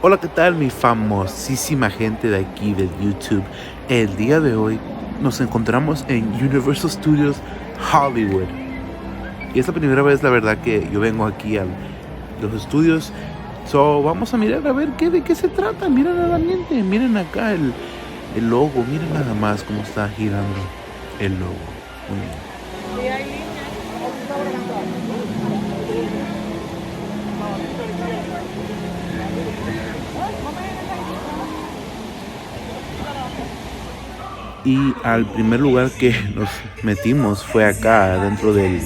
Hola, ¿qué tal mi famosísima gente de aquí de YouTube? El día de hoy nos encontramos en Universal Studios Hollywood. Y es la primera vez, la verdad, que yo vengo aquí a los estudios. So, vamos a mirar a ver de qué se trata. Miren a la gente, miren acá el logo, miren nada más cómo está girando el logo. Muy bien. Y al primer lugar que nos metimos fue acá, dentro del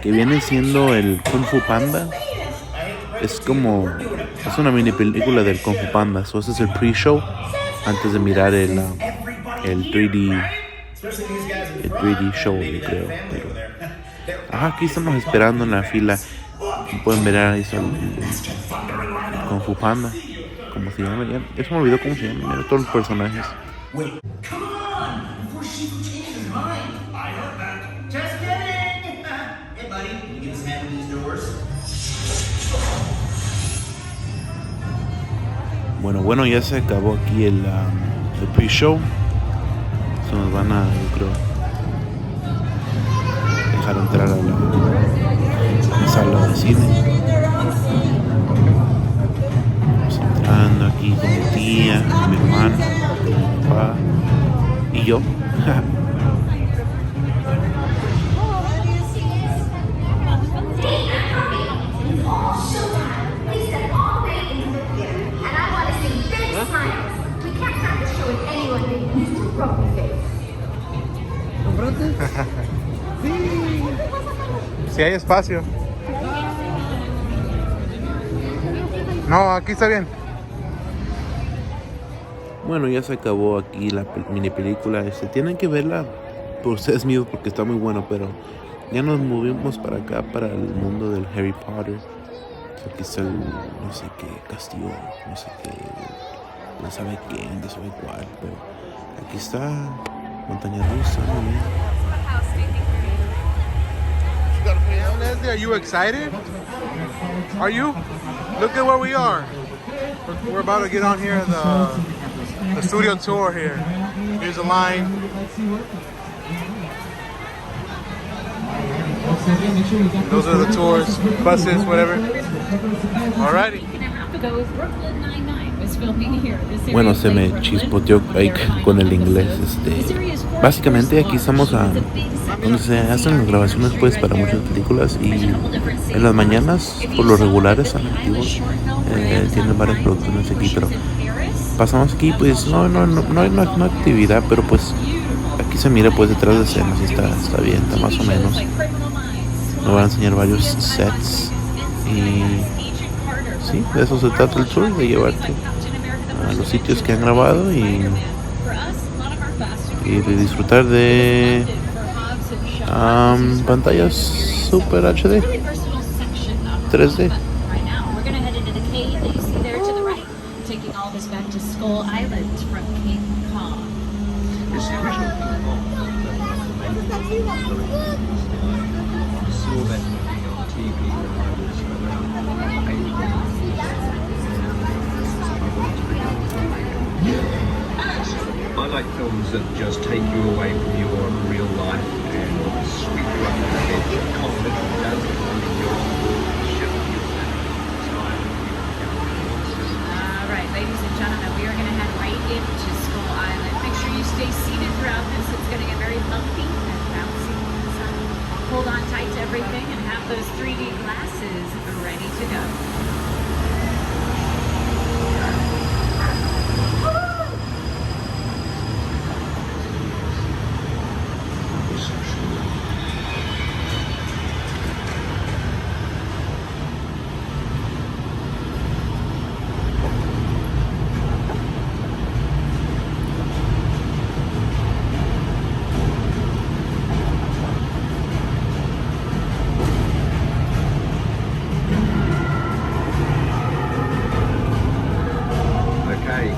que viene siendo el Kung Fu Panda. Es una mini película del Kung Fu Panda. So, ese es el pre-show antes de mirar el 3D show, yo creo. Pero, aquí estamos esperando en la fila. Pueden ver ahí está el Kung Fu Panda. ¿Cómo se llama? Ya se me olvidó cómo se llama. Mira todos los personajes. Bueno, ya se acabó aquí el pre-show. Se nos van a, yo creo, dejar entrar a la sala de cine. Estamos entrando aquí con mi tía, mi hermana, mi papá y yo. Si hay espacio. No, aquí está bien. Bueno, ya se acabó aquí la mini película. Tienen que verla por ustedes mismos porque está muy bueno, pero ya nos movimos para acá, para el mundo del Harry Potter. Aquí está el no sé qué castillo, no sé qué, no sabe quién, no sabe cuál, pero aquí está montaña rusa, muy bien. Leslie, are you excited? Are you? Look at where we are. We're about to get on here the studio tour here. Here's a line. Those are the tours, buses, whatever. Alrighty. Bueno, se me chispoteó ahí con el inglés. Básicamente aquí estamos donde se hacen las grabaciones pues para muchas películas, y en las mañanas por lo regular están activos. Tienen varias producciones aquí, pero pasamos aquí pues no hay actividad, pero pues aquí se mira pues detrás de escenas y está bien, está más o menos. Nos van a enseñar varios sets y sí, de eso se trata el tour, de llevarte a los sitios que han grabado y de disfrutar de pantallas Super HD 3D. I like films that just take you away from your real life and sweep you up on the edge of confidence and doubt in your ship. All right, ladies and gentlemen, we are going to head right into Skull Island. Make sure you stay seated throughout this. It's going to get very bumpy and bouncy. So hold on tight to everything and have those 3D glasses ready to go.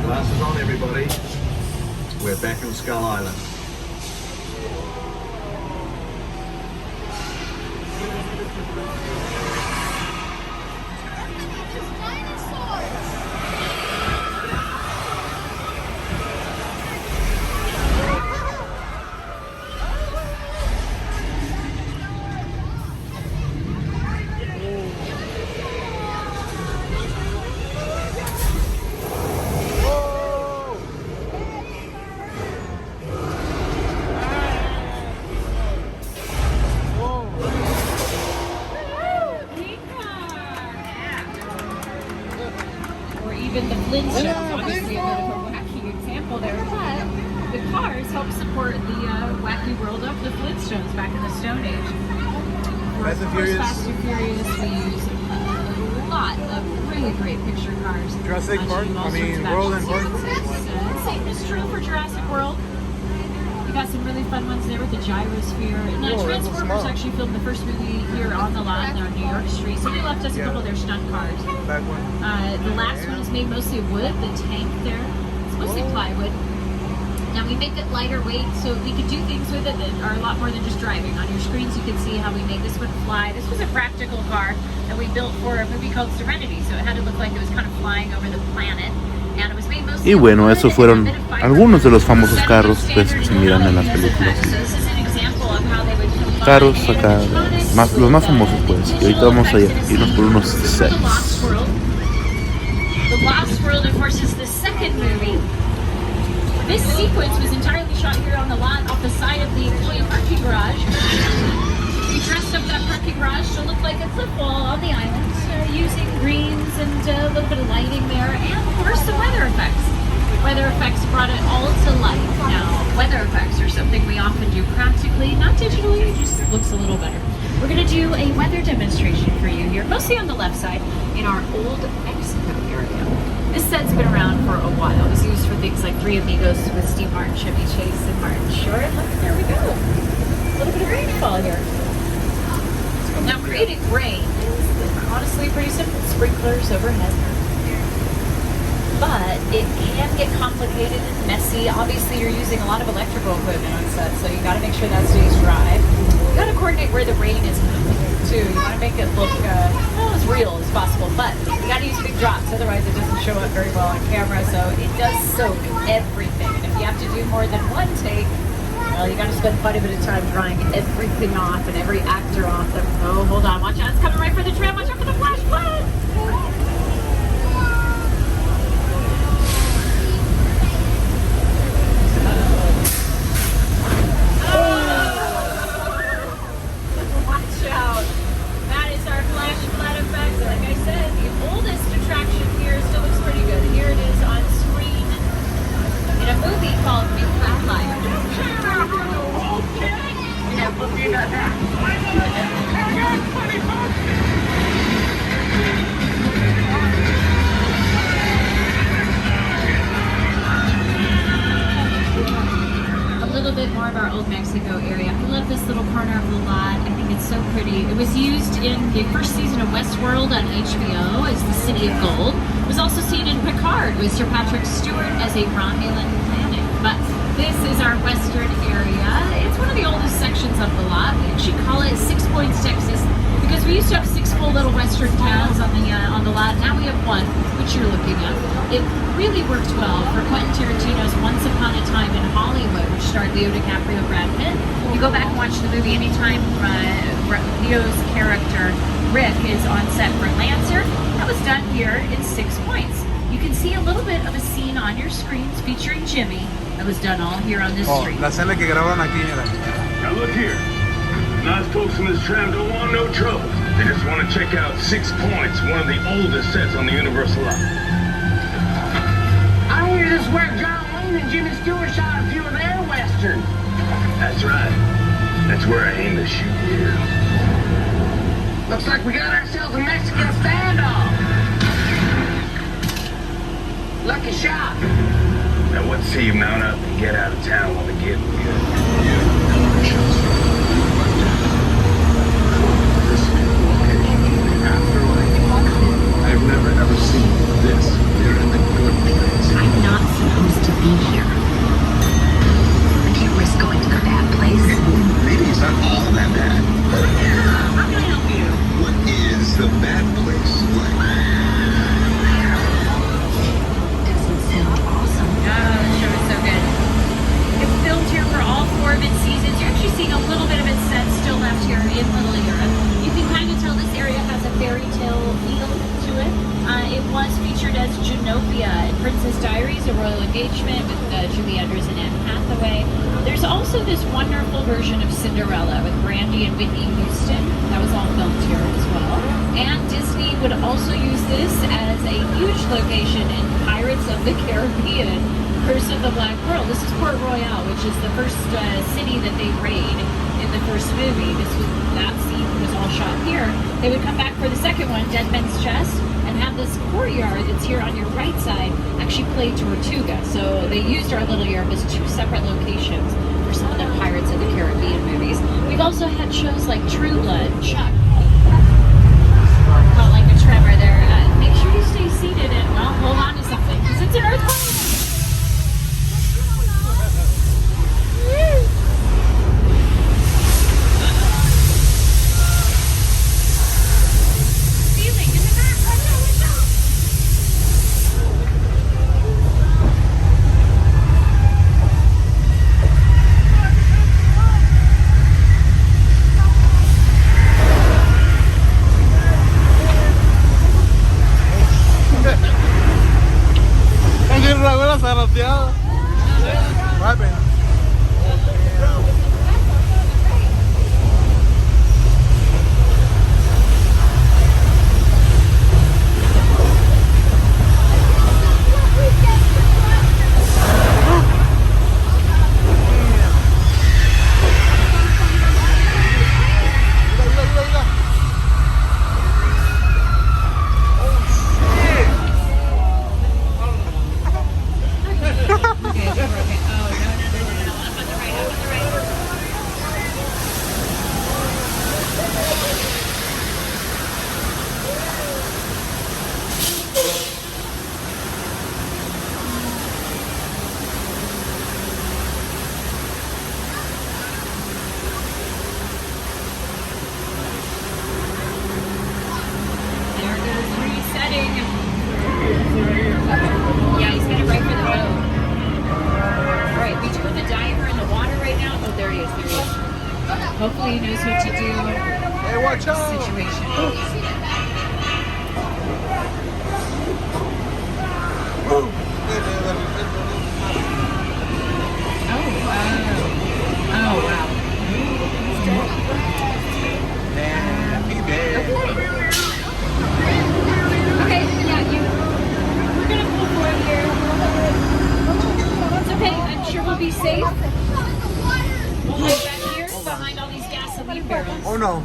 Glasses on, everybody. We're back on Skull Island. even the Flintstones, obviously a bit of a wacky example there, but the cars help support the wacky world of the Flintstones back in the Stone Age. Fast and Furious. Fast and Furious, we use a lot of really great picture cars. Jurassic Park, I mean, World and Park. Same is true for Jurassic World. We got some really fun ones there with the gyrosphere. And Transformers actually filmed the first movie here on the lot on New York Street. So they left us a couple of their stunt cars. Back one. The last one is made mostly of wood, the tank there. It's mostly plywood. Now we make it lighter weight so we can do things with it that are a lot more than just driving. On your screens you can see how we made this one fly. This was a practical car that we built for a movie called Serenity. So it had to look like it was kind of flying over the planet. And it was made mostly Y bueno, esos fueron algunos de los famosos carros pues, que se miran en las películas. Carros acá, los más famosos pues. Y ahorita vamos a irnos por unos sets. The Lost World, of course, is the second movie. This sequence was entirely shot here on the lot off the side of the employee parking garage. We dressed up that parking garage to look like a cliff wall on the island, using greens and a little bit of lighting there, and of course the weather effects. Weather effects brought it all to life. Now, weather effects are something we often do practically, not digitally, it just looks a little better. We're going to do a weather demonstration for you here, mostly on the left side, in our old Mexico area. This set's been around for a while. It was used for things like Three Amigos with Steve Martin, Chevy Chase, and Martin Short. Look, there we go. A little bit of rainfall here. Now, creating rain is honestly pretty simple. Sprinklers overhead. But it can get complicated and messy. Obviously, you're using a lot of electrical equipment on set, so you got to make sure that stays dry. You got to coordinate where the rain is coming too. You want to make it look as real as possible, but you got to use big drops, otherwise it doesn't show up very well on camera. So it does soak everything, and if you have to do more than one take, well, you got to spend quite a bit of time drying everything off and every actor off. Oh, hold on, watch out! It's coming right for the tram. Watch out for the flash flood. The first season of Westworld on HBO as the City of Gold. It was also seen in Picard with Sir Patrick Stewart as a Romulan planet. But this is our western area. It's one of the oldest sections of the lot. We actually call it 6 Points, Texas, because we used to have 6 full little western towns on the lot. Now we have one, which you're looking at. It really worked well for Quentin Tarantino's Once Upon a Time in Hollywood, which starred Leo DiCaprio, Brad Pitt. You go back and watch the movie anytime Leo's character Rick is on set for Lancer. That was done here in 6 Points. You can see a little bit of a scene on your screens featuring Jimmy. That was done all here on this street. La escena que grabaron aquí era. Now look here. Nice folks in this tram don't want no trouble. They just want to check out 6 Points, one of the oldest sets on the Universal lot. I hear this is where John Wayne and Jimmy Stewart shot a few of their westerns. That's right. That's where I aim to shoot here. Looks like we got ourselves a Mexican standoff. Lucky shot. Now what say you mount up and get out of town while the getting good? I've never ever seen this. You're in the good place. I'm not supposed to be here. Do you risk going to the bad place? Maybe it's not all that bad. How can I help you? What is the bad place like? Doesn't sound awesome. Oh, the show is so good. It filmed here for all 4 of its seasons. You're actually seeing a little bit of its set still left here in Little Europe. You can kind of tell this area has a fairy tale feel to it. It was featured as Genopia in Princess Diaries, A Royal Engagement with Julie Andrews and Anne Hathaway. There's also this wonderful version of Cinderella with Brandy and Whitney Houston. That was all filmed here as well. And Disney would also use this as a huge location in Pirates of the Caribbean, Curse of the Black Pearl. This is Port Royal, which is the first city that they raid in the first movie. That scene was all shot here. They would come back for the second one, Dead Man's Chest, and have this courtyard that's here on your right side actually play Tortuga. So they used our Little Europe as two separate locations for some of the Pirates of the Caribbean movies. We've also had shows like True Blood, Chuck. Caught like a tremor there. Make sure you stay seated and, well, hold on to something because it's an earthquake. What happened? Yeah, he's headed right for the boat. All right, between the diver and the water right now. Oh, there he is. There he is. Hopefully he knows what to do. Hey, watch out! Situation. Oh, wow. Okay, yeah, we're gonna pull forward here. It's okay, I'm sure we'll be safe. We'll hide back here behind all these gasoline barrels. Oh no.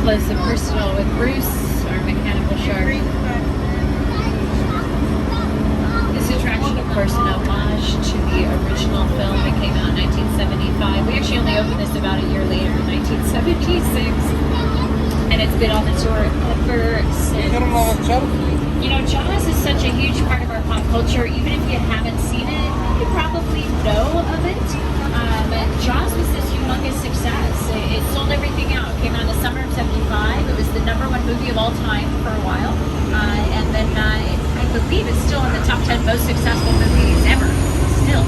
Close and personal with Bruce, our mechanical shark. This attraction, of course, an homage to the original film that came out in 1975. We actually only opened this about a year later, in 1976, and it's been on the tour ever since. You know, Jaws is such a huge part of our pop culture. Even if you haven't seen it, you probably know of it. Jaws was this humongous success. It sold everything out. It came out in the summer of '75. It was the #1 movie of all time for a while. And then I believe it's still in the top 10 most successful movies ever. Still.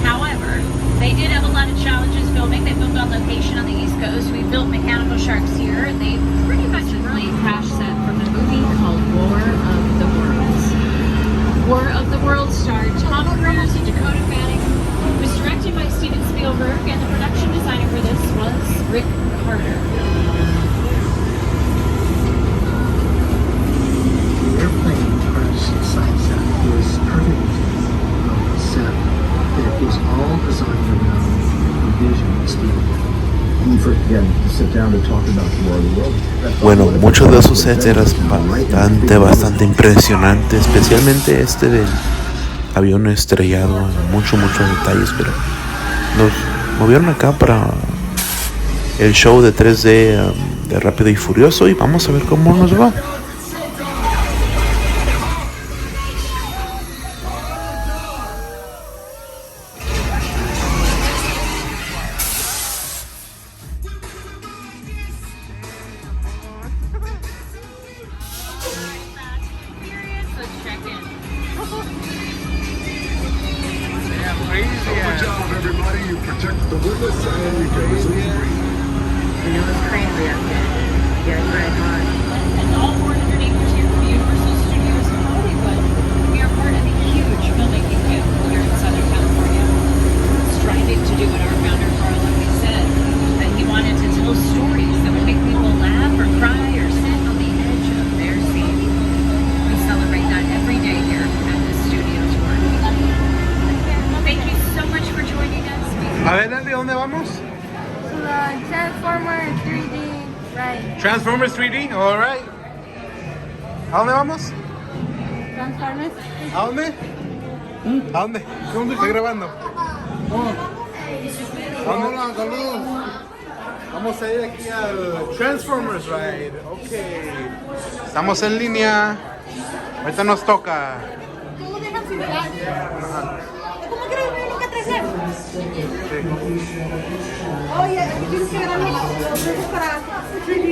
However, they did have a lot of challenges filming. They filmed on location on the East Coast. We built mechanical sharks here. They pretty much really crash set from a movie called War of the Worlds. War of the Worlds starred Tom Cruise and Dakota Fanning. It was directed by Steven Spielberg, and the production designer for this was Rick Carter. The airplane crash site was perfectly set up. It was all designed around the vision of Spielberg. Bueno, muchos de esos sets eran bastante impresionante, especialmente este del avión estrellado, muchos detalles, pero nos movieron acá para el show de 3D de Rápido y Furioso y vamos a ver cómo nos va. Transformer 3D ride. Transformers 3D, alright. ¿A dónde vamos? Transformers. ¿A dónde? ¿A dónde? ¿Dónde estoy grabando? Hola, saludos. Vamos a ir aquí al Transformers Ride. Ok. Estamos en línea. Ahorita nos toca. ¿Cómo dejan sin flash? ¿Cómo quiero que nunca traje? Oye, aquí tienes que ganar los dedos para 3D.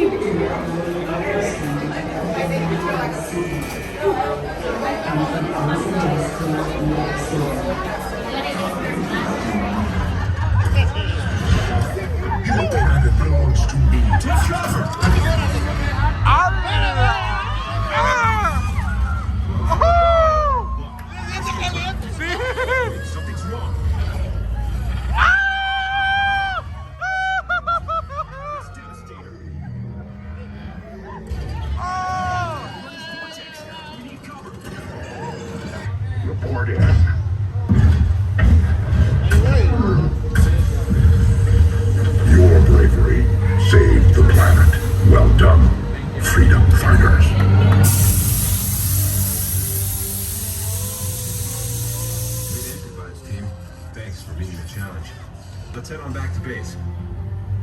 Your planet belongs to me. Discover. Something's wrong. It's devastator. What is vortex? We need cover. Report in. Your bravery saved the planet. Well done, freedom fighters. Team, thanks for meeting the challenge. Let's head on back to base.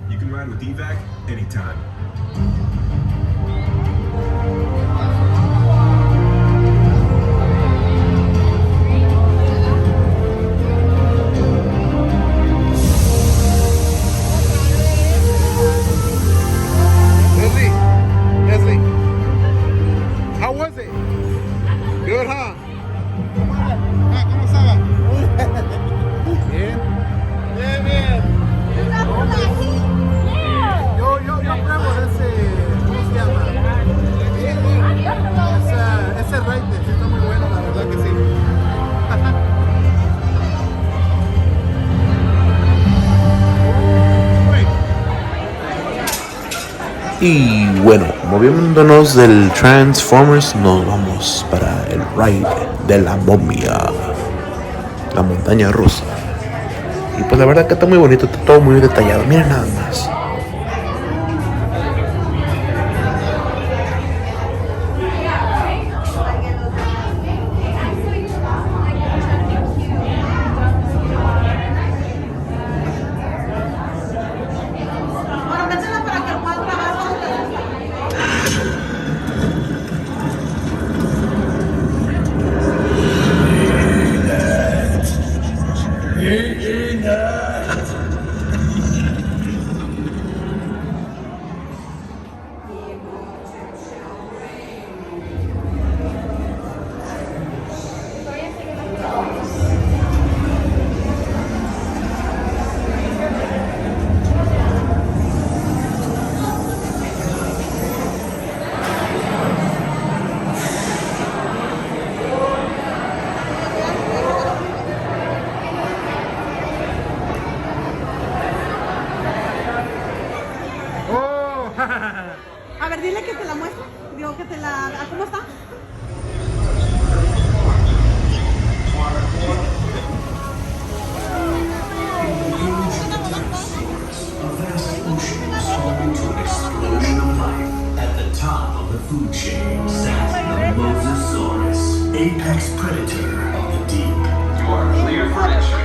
You can ride with evac anytime. Leslie, how was it? Good, huh? ¿Cómo estaba? Bien. Bien. Yo pruebo ese, ¿cómo se llama? Ese raite, sí está muy bueno, la verdad que sí. Y bueno, moviéndonos del Transformers, nos vamos para el ride de la momia, la montaña rusa. Y pues la verdad que está muy bonito, está todo muy detallado. Miren nada más. A ver, dile que te la muestre. Digo que te la... ¿Cómo está? Explosion of life at the top of the food chain sat the Mosasaurus, apex predator of the deep. You are clear for entry.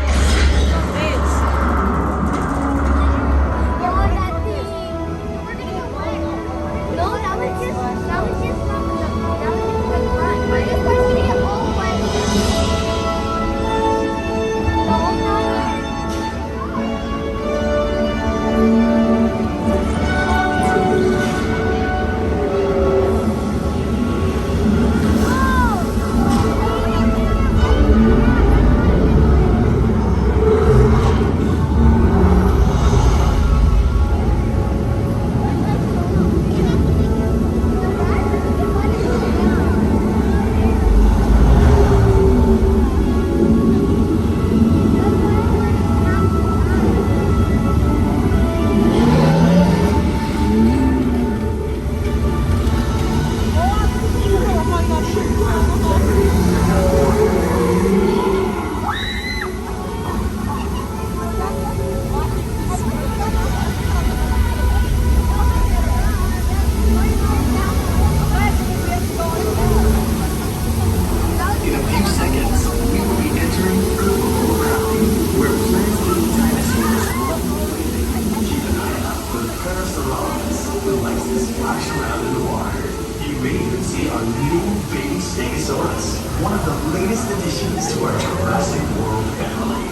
splash around in the water. You may even see our new baby Stegosaurus, one of the latest additions to our Jurassic World family.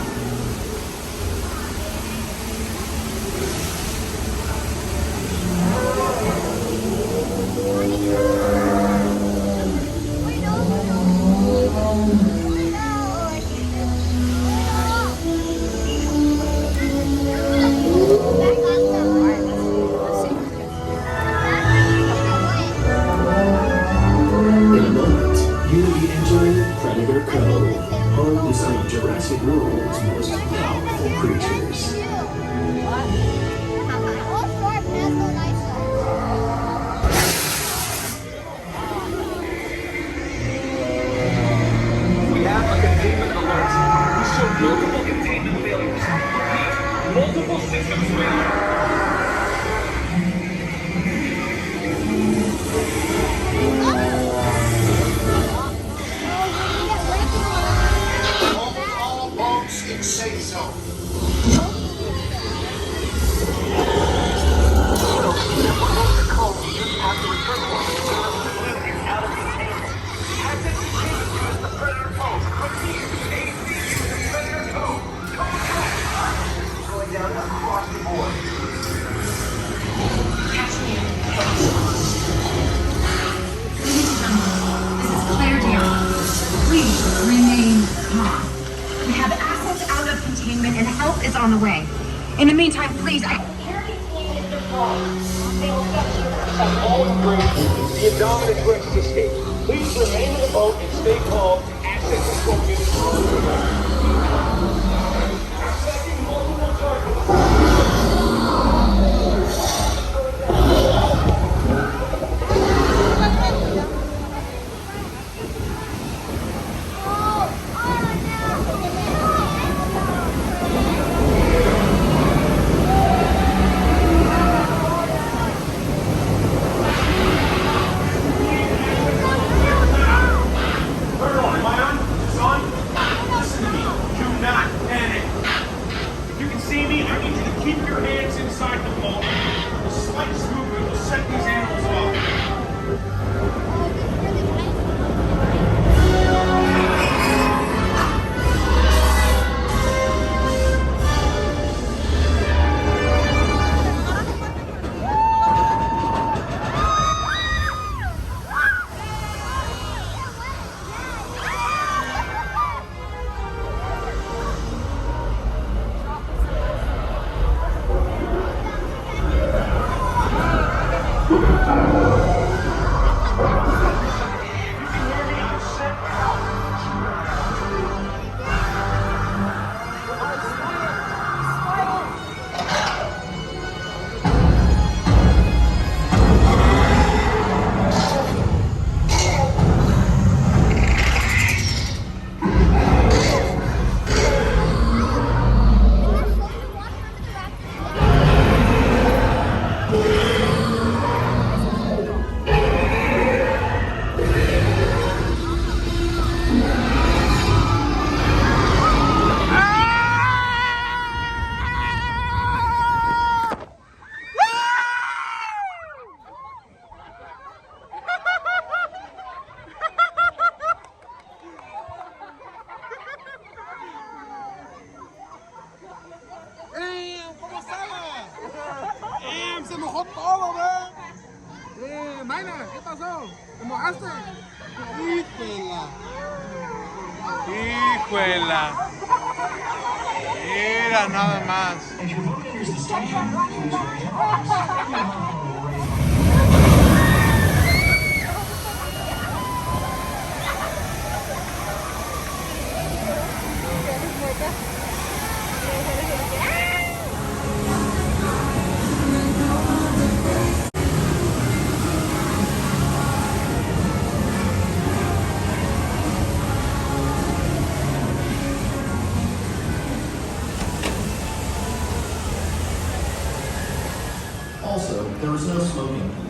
In a moment, you will be entering Predator Cove, home to some of Jurassic World's most powerful creatures. We have a containment alert. We showed multiple containment failures. Repeat, multiple systems failures. All boats in safe zone. Going down across the board. This is Claire Dion. Please remain calm. We have assets out of containment and help is on the way. In the meantime, please, All crew, the Indominus Rex has escaped. Please remain in the boat and stay calm. Asset control units are on the way. Expecting multiple targets. Turn on. Am I on? Is this on? Listen to me. Do not panic. If you can see me, I need you to keep your hands inside the boat. The slightest movement will set these animals off. ¿Cómo estaba? Se mojó todo, güey. Mayna, ¿qué pasó? ¿Te mojaste? Híjela. Híjela. Mira nada más.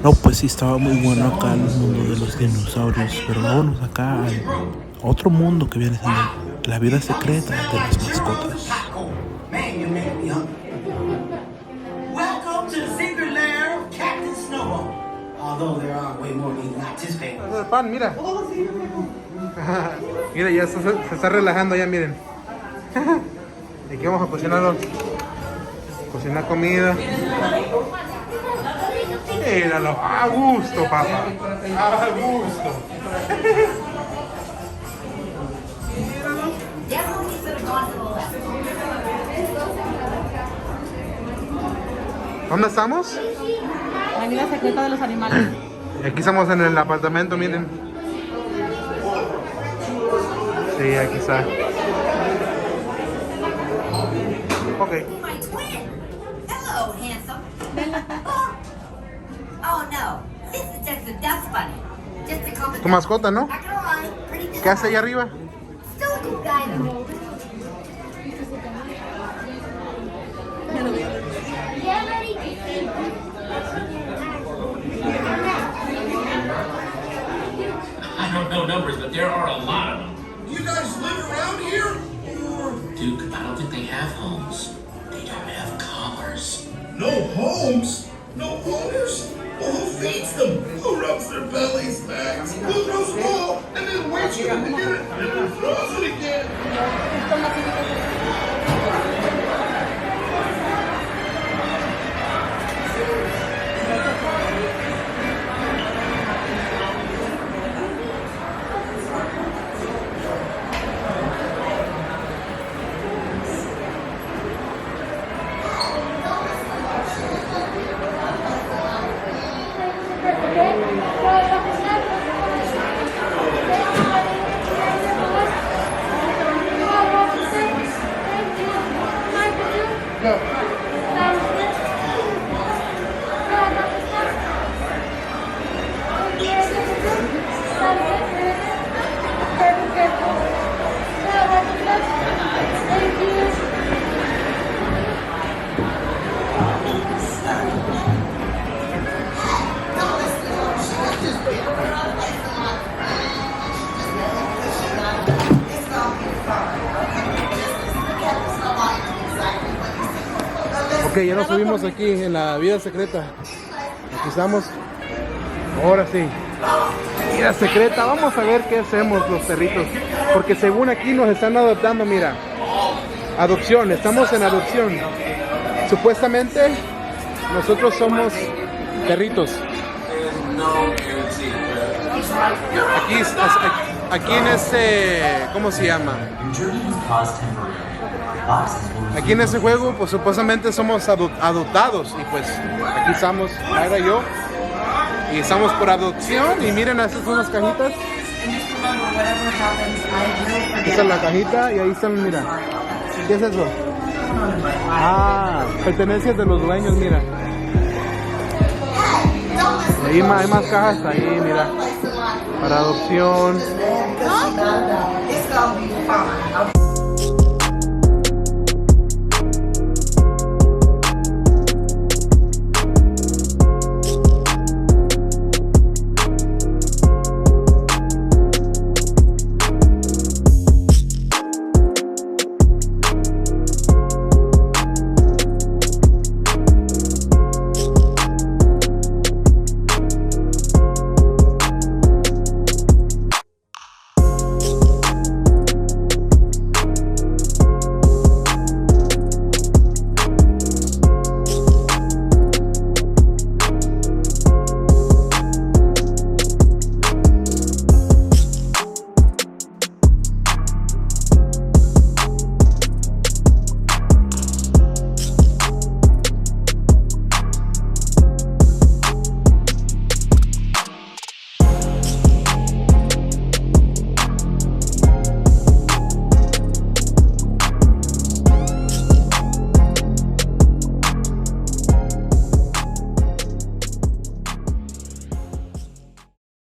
No, pues sí, estaba muy bueno acá en el mundo de los dinosaurios, pero vámonos acá al otro mundo que viene siendo la vida secreta de las mascotas. Man, you make me hungry. Welcome to the secret lair of Captain Snowball. Although there are way more than anticipated. Es el pan, mira. Mira, ya se está relajando ya, miren. Y aquí vamos a cocinarlo. Cocinar comida. Míralo, a gusto, papá. A gusto. ¿Dónde estamos? La vida secreta de los animales. Aquí estamos en el apartamento, miren. Sí, aquí está. Ok. My twin. Hello, handsome. Oh no, this is just a dust bunny. Just a common. Tu mascota, ¿no? Not gonna lie, pretty good. ¿Qué hace allá arriba? Still a cool guy though. I don't know numbers, but there are a lot of them. You guys live around here? Duke, I don't think they have homes. They don't have collars. No homes? No owners? Well, who feeds them? Who rubs their bellies, Max? Who throws a ball and then waits for them to get it and then throws it again? Ok, ya nos subimos aquí en la vida secreta. Aquí estamos. Ahora sí. Vida secreta. Vamos a ver qué hacemos los perritos. Porque según aquí nos están adoptando, mira. Adopción. Estamos en adopción. Supuestamente nosotros somos perritos. Aquí en este... ¿Cómo se llama? Aquí en este juego, pues supuestamente somos adoptados. Y pues aquí estamos, Mayra y yo. Y estamos por adopción. Y miren, estas son las cajitas. Esta es la cajita y ahí están, mira. ¿Qué es eso? Ah, pertenencias de los dueños, mira. Y ahí hay más cajas ahí, mira. Para adopción.